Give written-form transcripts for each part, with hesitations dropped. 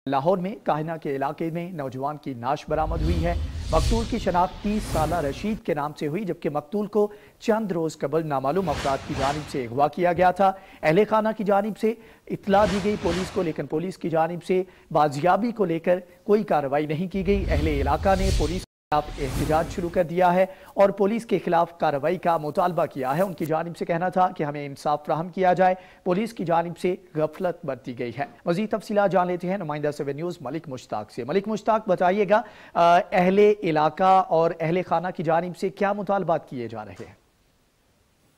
लाहौर में काहिना के इलाके में नौजवान की नाश बरामद हुई है। मकतूल की शनाख्त 30 साला रशीद के नाम से हुई, जबकि मकतूल को चंद रोज कबल नामालूम अफराद की जानिब से अगवा किया गया था। अहले खाना की जानिब से इतला दी गई पुलिस को, लेकिन पुलिस की जानिब से बाजियाबी को लेकर कोई कार्रवाई नहीं की गई। अहले इलाका ने पुलिस खिलाफ एहतजाज शुरू कर दिया है और पुलिस के खिलाफ कार्रवाई का मुतालबा किया है। उनकी जानिब से कहना था कि हमें इंसाफ फ्राहम किया जाए, पुलिस की जानिब से गफलत बरती गई है। मजीद तफसीलात जान लेते हैं नुमाइंदा 7 न्यूज़ मलिक मुश्ताक से। मलिक मुश्ताक, बताइएगा अहले इलाका और अहले खाना की जानिब से क्या मुतालबात किए जा रहे हैं?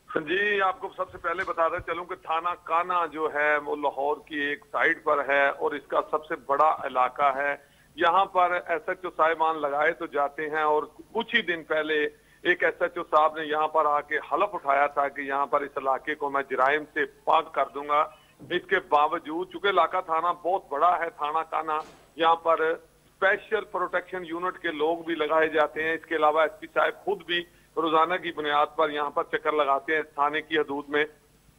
जी, आपको सबसे पहले बताते चलूं कि थाना काना जो है वो लाहौर की एक साइड पर है और इसका सबसे बड़ा इलाका है। यहाँ पर SHO साहिबान लगाए तो जाते हैं और कुछ ही दिन पहले एक SHO साहब ने यहाँ पर आके हलफ उठाया था कि यहाँ पर इस इलाके को मैं जराइम से पाक कर दूंगा। इसके बावजूद चूंकि इलाका थाना बहुत बड़ा है, थाना काना, यहाँ पर स्पेशल प्रोटेक्शन यूनिट के लोग भी लगाए जाते हैं। इसके अलावा SP साहब खुद भी रोजाना की बुनियाद पर यहाँ पर चक्कर लगाते हैं थाने की हदूद में।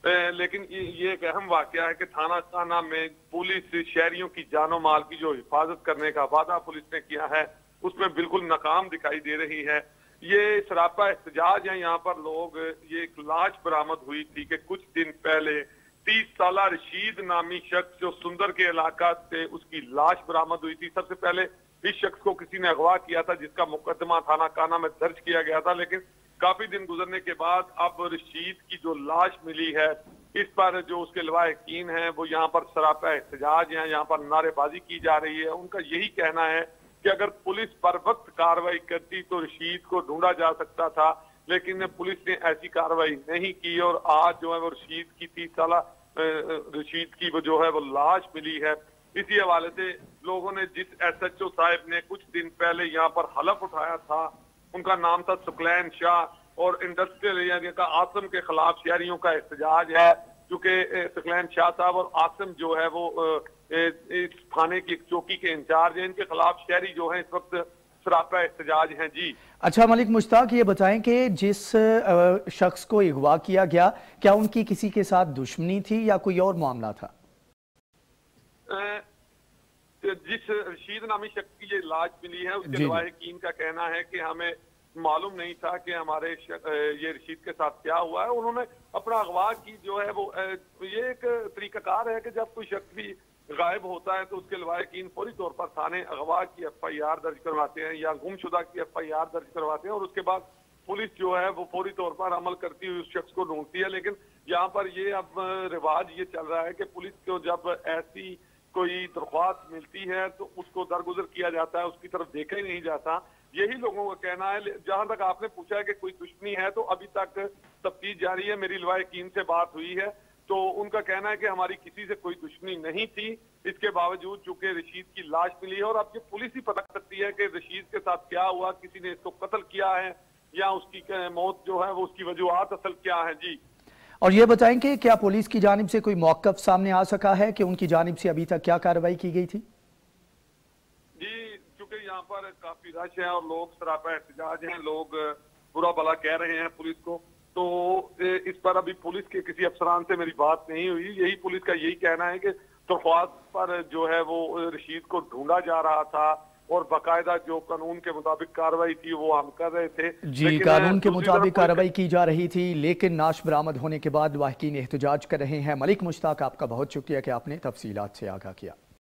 लेकिन ये एक अहम वाकया है कि थाना काना में पुलिस शहरियों की जानो माल की जो हिफाजत करने का वादा पुलिस ने किया है उसमें बिल्कुल नाकाम दिखाई दे रही है। ये सरापा एहतजाज है। यहाँ पर लोग, ये एक लाश बरामद हुई थी कि कुछ दिन पहले 30 साला रशीद नामी शख्स जो सुंदर के इलाका से उसकी लाश बरामद हुई थी। सबसे पहले इस शख्स को किसी ने अगवा किया था जिसका मुकदमा थाना काना में दर्ज किया गया था, लेकिन काफी दिन गुजरने के बाद अब रशीद की जो लाश मिली है इस पर जो उसके लवाहिकीन हैं वो यहाँ पर सरापा एहतजाज हैं, यहाँ पर नारेबाजी की जा रही है। उनका यही कहना है कि अगर पुलिस पर वक्त कार्रवाई करती तो रशीद को ढूंढा जा सकता था, लेकिन पुलिस ने ऐसी कार्रवाई नहीं की और आज जो है वो रशीद की 30 साला रशीद की वो जो है वो लाश मिली है। इसी हवाले से लोगों ने, जिस SHO साहब ने कुछ दिन पहले यहाँ पर हलफ उठाया था, उनका नाम था सुकलैन शाह और इंडस्ट्रियल एरिया का आसम के खिलाफ शहरियों का एहतजाज है। क्योंकि सुकलैन शाह साहब और आसम जो है वो इस थाने की चौकी के इंचार्ज हैं, इनके खिलाफ शहरी जो है इस वक्त सरापा एहतजाज हैं। जी अच्छा मलिक मुश्ताक, ये बताएं कि जिस शख्स को अगवा किया गया, क्या उनकी किसी के साथ दुश्मनी थी या कोई और मामला था? जिस रशीद नामी शख्स की ये लाश मिली है उसके लवाहिकीन का कहना है कि हमें मालूम नहीं था कि हमारे ये रशीद के साथ क्या हुआ है। उन्होंने अपना अगवा की जो है वो, ये एक तरीकाकार है कि जब कोई शख्स भी गायब होता है तो उसके लवाहिकीन फौरी तौर पर थाने अगवा की FIR दर्ज करवाते हैं या गुमशुदा की FIR दर्ज करवाते हैं और उसके बाद पुलिस जो है वो फौरी तौर पर अमल करती हुई उस शख्स को ढूंढती है। लेकिन यहाँ पर ये अब रिवाज ये चल रहा है कि पुलिस को जब ऐसी कोई दरख्वास्त मिलती है तो उसको दरगुजर किया जाता है, उसकी तरफ देखा ही नहीं जाता। यही लोगों का कहना है। जहां तक आपने पूछा है कि कोई दुश्मनी है, तो अभी तक तफ्तीश जारी है। मेरी लवाहिकीन से बात हुई है तो उनका कहना है कि हमारी किसी से कोई दुश्मनी नहीं थी। इसके बावजूद चूंकि रशीद की लाश मिली है और अब ये पुलिस ही पता करती है कि रशीद के साथ क्या हुआ, किसी ने इसको कत्ल किया है या उसकी मौत जो है वो उसकी वजूहात असल क्या है। जी, और ये बताएं कि क्या पुलिस की जानिब से कोई मौक़िफ़ सामने आ सका है कि उनकी जानिब से अभी तक क्या कार्रवाई की गई थी? जी, चूंकि यहाँ पर काफी रश है और लोग सरापा एहतजाज हैं, लोग बुरा भला कह रहे हैं पुलिस को, तो इस पर अभी पुलिस के किसी अफसरान से मेरी बात नहीं हुई। यही पुलिस का यही कहना है कि दरख्वास्त पर जो है वो रशीद को ढूंढा जा रहा था और बाकायदा जो कानून के मुताबिक कार्रवाई थी वो हम कर रहे थे। जी, कानून के मुताबिक कार्रवाई की जा रही थी, लेकिन नाश बरामद होने के बाद वाहिकीन एहतजाज कर रहे हैं। मलिक मुश्ताक, आपका बहुत शुक्रिया कि आपने तफसीलात से आगाह किया।